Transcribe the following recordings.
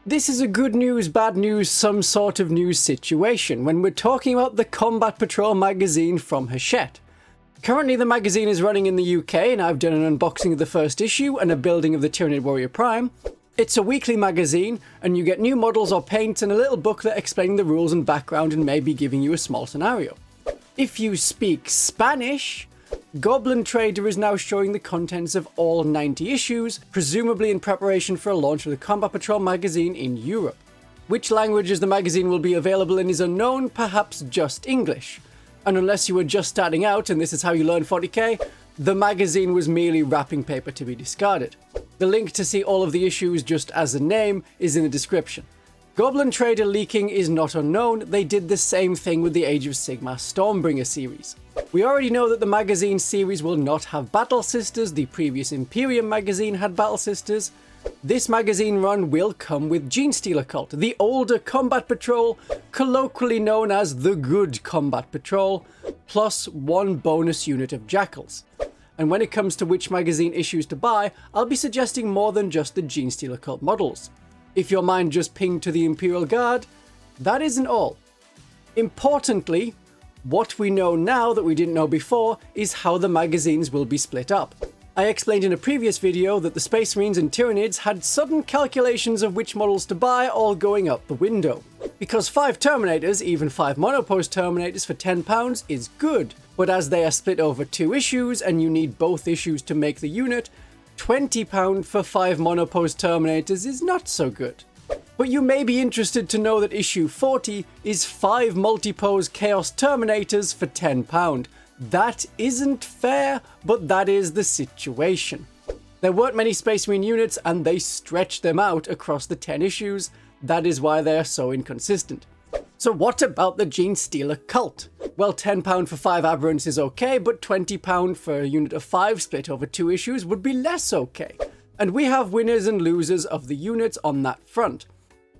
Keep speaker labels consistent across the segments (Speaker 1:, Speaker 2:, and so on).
Speaker 1: This is a good news, bad news, some sort of news situation when we're talking about the Combat Patrol magazine from Hachette. Currently the magazine is running in the UK and I've done an unboxing of the first issue and a building of the Tyranid Warrior Prime. It's a weekly magazine and you get new models or paints and a little booklet explaining the rules and background and maybe giving you a small scenario. If you speak Spanish, Goblin Trader is now showing the contents of all 90 issues, presumably in preparation for a launch of the Combat Patrol magazine in Europe. Which languages the magazine will be available in is unknown, perhaps just English. And unless you were just starting out and this is how you learn 40k, the magazine was merely wrapping paper to be discarded. The link to see all of the issues just as a name is in the description. Goblin Trader leaking is not unknown, they did the same thing with the Age of Sigmar Stormbringer series. We already know that the magazine series will not have Battle Sisters, the previous Imperium magazine had Battle Sisters. This magazine run will come with Genestealer Cult, the older Combat Patrol, colloquially known as the Good Combat Patrol, plus one bonus unit of Jackals. And when it comes to which magazine issues to buy, I'll be suggesting more than just the Genestealer Cult models. If your mind just pinged to the Imperial Guard, that isn't all. Importantly, what we know now that we didn't know before is how the magazines will be split up. I explained in a previous video that the Space Marines and Tyranids had sudden calculations of which models to buy all going out the window. Because 5 Terminators, even 5 Monopost Terminators for £10 is good, but as they are split over 2 issues and you need both issues to make the unit, £20 for 5 Monopost Terminators is not so good. But you may be interested to know that issue 40 is 5 Multipose Chaos Terminators for £10. That isn't fair, but that is the situation. There weren't many Space Marine units and they stretched them out across the 10 issues. That is why they are so inconsistent. So what about the Genestealer Cult? Well, £10 for 5 Aberrants is okay, but £20 for a unit of 5 split over 2 issues would be less okay. And we have winners and losers of the units on that front.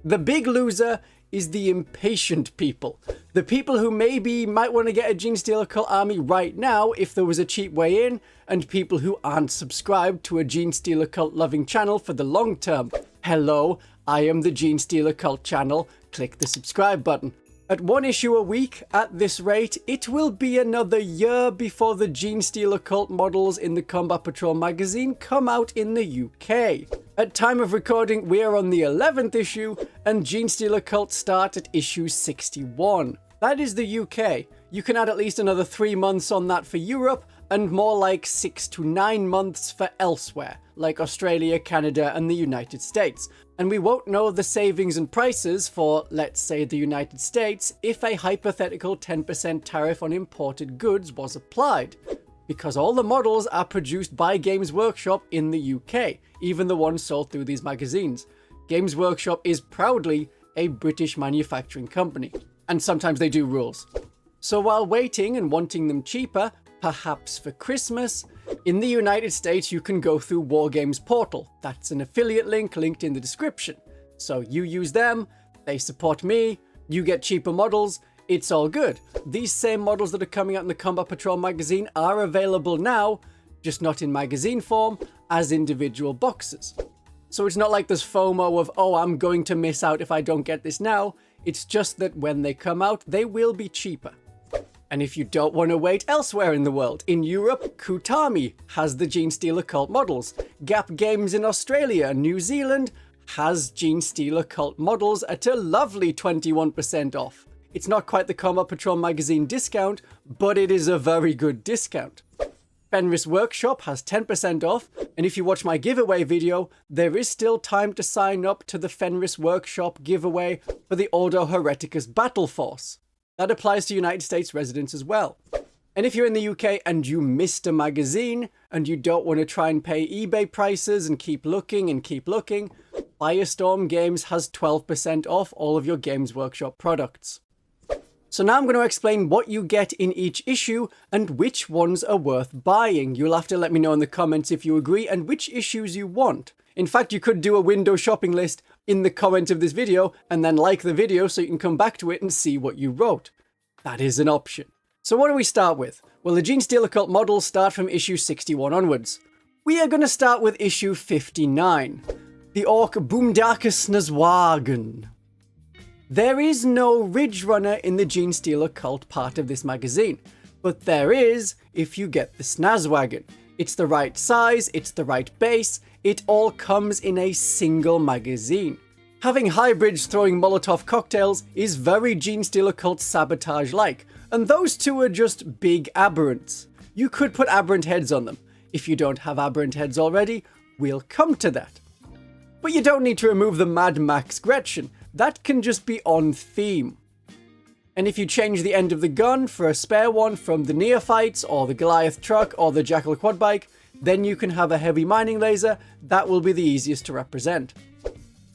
Speaker 1: The big loser is the impatient people. The people who maybe might want to get a Genestealer Cult army right now if there was a cheap way in, and people who aren't subscribed to a Genestealer Cult loving channel for the long term. Hello, I am the Genestealer Cult channel. Click the subscribe button. At 1 issue a week, at this rate, it will be another year before the Genestealer Cult models in the Combat Patrol magazine come out in the UK. At time of recording, we are on the 11th issue, and Genestealer Cult start at issue 61. That is the UK. You can add at least another 3 months on that for Europe, and more like 6 to 9 months for elsewhere, like Australia, Canada, and the United States. And we won't know the savings and prices for, let's say, the United States if a hypothetical 10% tariff on imported goods was applied. Because all the models are produced by Games Workshop in the UK, even the ones sold through these magazines. Games Workshop is proudly a British manufacturing company, and sometimes they do rules. So while waiting and wanting them cheaper, perhaps for Christmas, in the United States you can go through Wargames Portal. That's an affiliate link linked in the description. So you use them, they support me, you get cheaper models, it's all good. These same models that are coming out in the Combat Patrol magazine are available now, just not in magazine form, as individual boxes. So it's not like there's FOMO of, oh, I'm going to miss out if I don't get this now. It's just that when they come out, they will be cheaper. And if you don't want to wait elsewhere in the world, in Europe, Kutami has the Genestealer Cult models. Gap Games in Australia and New Zealand has Genestealer Cult models at a lovely 21% off. It's not quite the Combat Patrol magazine discount, but it is a very good discount. Fenris Workshop has 10% off, and if you watch my giveaway video, there is still time to sign up to the Fenris Workshop giveaway for the Ordo Hereticus Battle Force. That applies to United States residents as well. And if you're in the UK and you missed a magazine and you don't want to try and pay eBay prices and keep looking, Firestorm Games has 12% off all of your Games Workshop products. So now I'm going to explain what you get in each issue and which ones are worth buying. You'll have to let me know in the comments if you agree and which issues you want. In fact, you could do a window shopping list in the comment of this video and then like the video so you can come back to it and see what you wrote. That is an option. So what do we start with? Well, the Genestealer Cult models start from issue 61 onwards. We are going to start with issue 59. the Orc Boomdarkesnaswagen. There is no Ridge Runner in the Genestealer Cult part of this magazine, but there is if you get the Snazwagon. It's the right size, it's the right base, it all comes in a single magazine. Having hybrids throwing Molotov cocktails is very Genestealer Cult sabotage-like, and those two are just big aberrants. You could put aberrant heads on them. If you don't have aberrant heads already, we'll come to that. But you don't need to remove the Mad Max Gretchen, that can just be on theme. And if you change the end of the gun for a spare one from the Neophytes, or the Goliath truck, or the Jackal quad bike, then you can have a heavy mining laser. That will be the easiest to represent.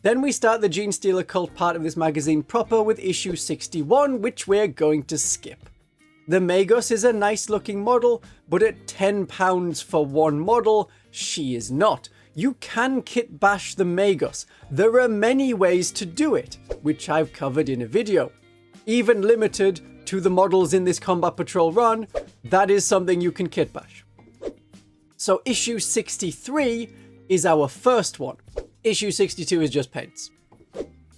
Speaker 1: Then we start the Genestealer Cult part of this magazine proper with issue 61, which we're going to skip. The Magos is a nice looking model, but at £10 for one model, she is not. You can kit bash the Magos. There are many ways to do it, which I've covered in a video. Even limited to the models in this Combat Patrol run, that is something you can kit bash. So issue 63 is our first one. Issue 62 is just paints.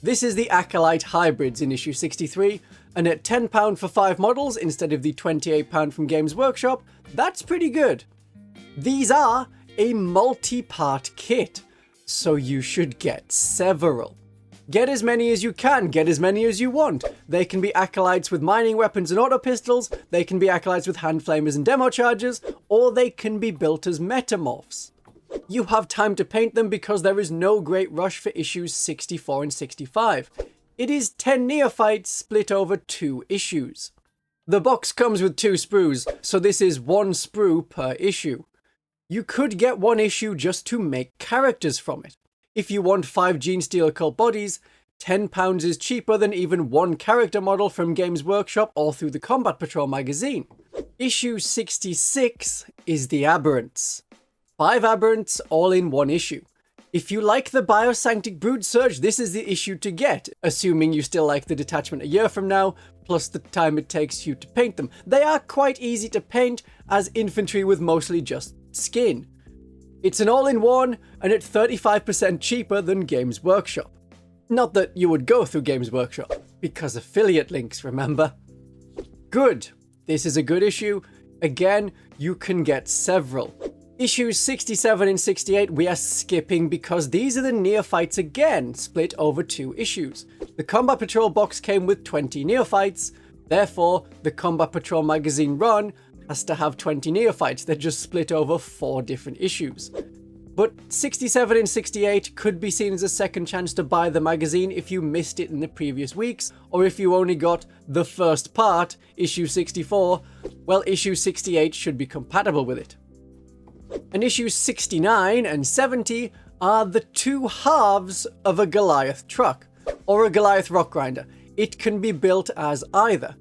Speaker 1: This is the Acolyte Hybrids in issue 63, and at £10 for 5 models instead of the £28 from Games Workshop, that's pretty good. These are a multi-part kit, so you should get several. Get as many as you can, get as many as you want. They can be acolytes with mining weapons and auto pistols, they can be acolytes with hand flamers and demo charges, or they can be built as metamorphs. You have time to paint them because there is no great rush for issues 64 and 65. It is 10 neophytes split over 2 issues. The box comes with 2 sprues, so this is 1 sprue per issue. You could get 1 issue just to make characters from it. If you want 5 Genestealer Cult bodies, £10 is cheaper than even 1 character model from Games Workshop or through the Combat Patrol magazine. Issue 66 is the Aberrants. 5 Aberrants all in 1 issue. If you like the Biosanctic Brood Surge, this is the issue to get, assuming you still like the detachment a year from now, plus the time it takes you to paint them. They are quite easy to paint as infantry with mostly just skin. It's an all-in-one, and at 35% cheaper than Games Workshop. Not that you would go through Games Workshop, because affiliate links, remember? Good. This is a good issue. Again, you can get several. Issues 67 and 68 we are skipping because these are the neophytes again, split over 2 issues. The Combat Patrol box came with 20 neophytes, therefore the Combat Patrol magazine run has to have 20 neophytes. They're just split over 4 different issues. But 67 and 68 could be seen as a second chance to buy the magazine if you missed it in the previous weeks, or if you only got the first part, issue 64, well, issue 68 should be compatible with it. And issues 69 and 70 are the 2 halves of a Goliath truck, or a Goliath rock grinder. It can be built as either.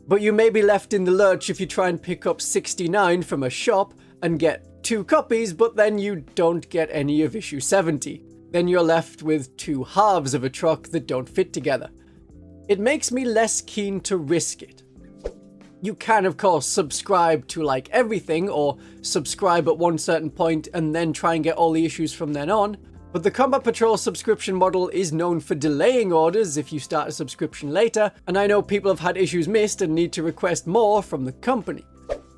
Speaker 1: But you may be left in the lurch if you try and pick up 69 from a shop and get 2 copies, but then you don't get any of issue 70. Then you're left with 2 halves of a truck that don't fit together. It makes me less keen to risk it. You can, of course, subscribe to like everything, or subscribe at one certain point and then try and get all the issues from then on. But the Combat Patrol subscription model is known for delaying orders if you start a subscription later, and I know people have had issues missed and need to request more from the company.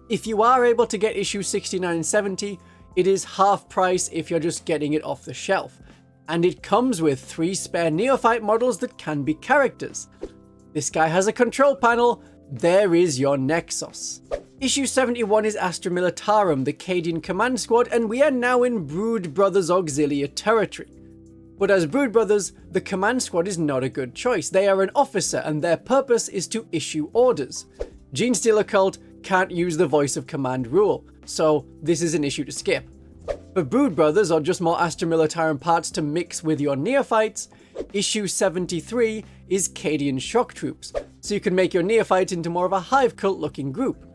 Speaker 1: If you are able to get issues 69 and 70, it is half price if you're just getting it off the shelf. And it comes with 3 spare neophyte models that can be characters. This guy has a control panel. There is your Nexus. Issue 71 is Astra Militarum, the Cadian Command Squad, and we are now in Brood Brothers Auxilia territory. But as Brood Brothers, the Command Squad is not a good choice. They are an officer, and their purpose is to issue orders. Genestealer Cult can't use the voice of command rule, so this is an issue to skip. For Brood Brothers, or just more Astra Militarum parts to mix with your neophytes, issue 73 is Cadian Shock Troops, so you can make your neophytes into more of a hive cult looking group.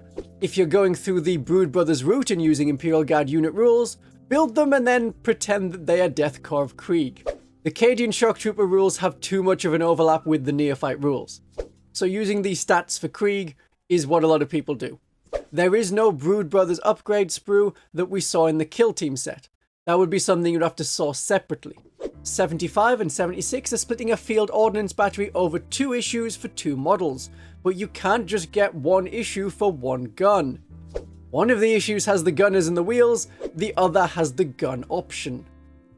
Speaker 1: If you're going through the Brood Brothers route and using Imperial Guard unit rules, build them and then pretend that they are Death Korps of Krieg. The Cadian Shock Trooper rules have too much of an overlap with the neophyte rules, so using these stats for Krieg is what a lot of people do. There is no Brood Brothers upgrade sprue that we saw in the Kill Team set. That would be something you'd have to source separately. 75 and 76 are splitting a field ordnance battery over 2 issues for 2 models, but you can't just get 1 issue for 1 gun. One of the issues has the gunners and the wheels, the other has the gun option.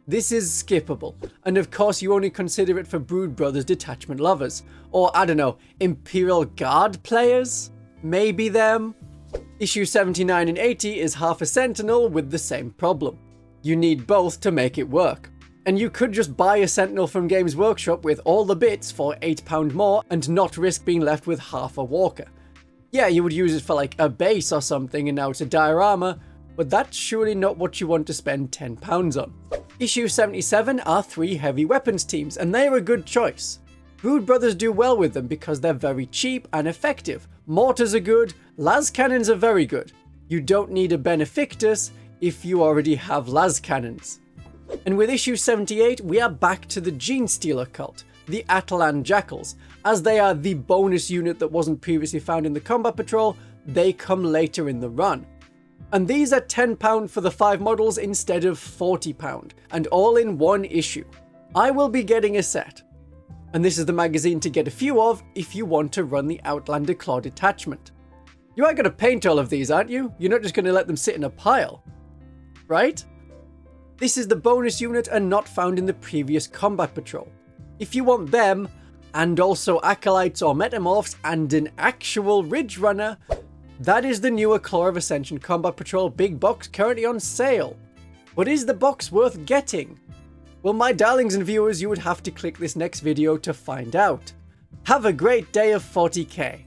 Speaker 1: This is skippable, and of course you only consider it for Brood Brothers detachment lovers, or I don't know, Imperial Guard players? Maybe them? Issue 79 and 80 is half a Sentinel with the same problem. You need both to make it work. And you could just buy a Sentinel from Games Workshop with all the bits for £8 more and not risk being left with half a Walker. Yeah, you would use it for like a base or something and now it's a diorama, but that's surely not what you want to spend £10 on. Issue 77 are 3 heavy weapons teams, and they're a good choice. Brood Brothers do well with them because they're very cheap and effective. Mortars are good, las cannons are very good. You don't need a Benefictus if you already have las cannons. And with issue 78, we are back to the Genestealer Cult, the Atalan Jackals. As they are the bonus unit that wasn't previously found in the Combat Patrol, they come later in the run. And these are £10 for the 5 models instead of £40, and all in 1 issue. I will be getting a set. And this is the magazine to get a few of if you want to run the Outlander Claw detachment. You are going to paint all of these, aren't you? You're not just going to let them sit in a pile, right? This is the bonus unit and not found in the previous Combat Patrol. If you want them, and also Acolytes or Metamorphs and an actual Ridge Runner, that is the newer Claw of Ascension Combat Patrol big box currently on sale. But is the box worth getting? Well, my darlings and viewers, you would have to click this next video to find out. Have a great day of 40k.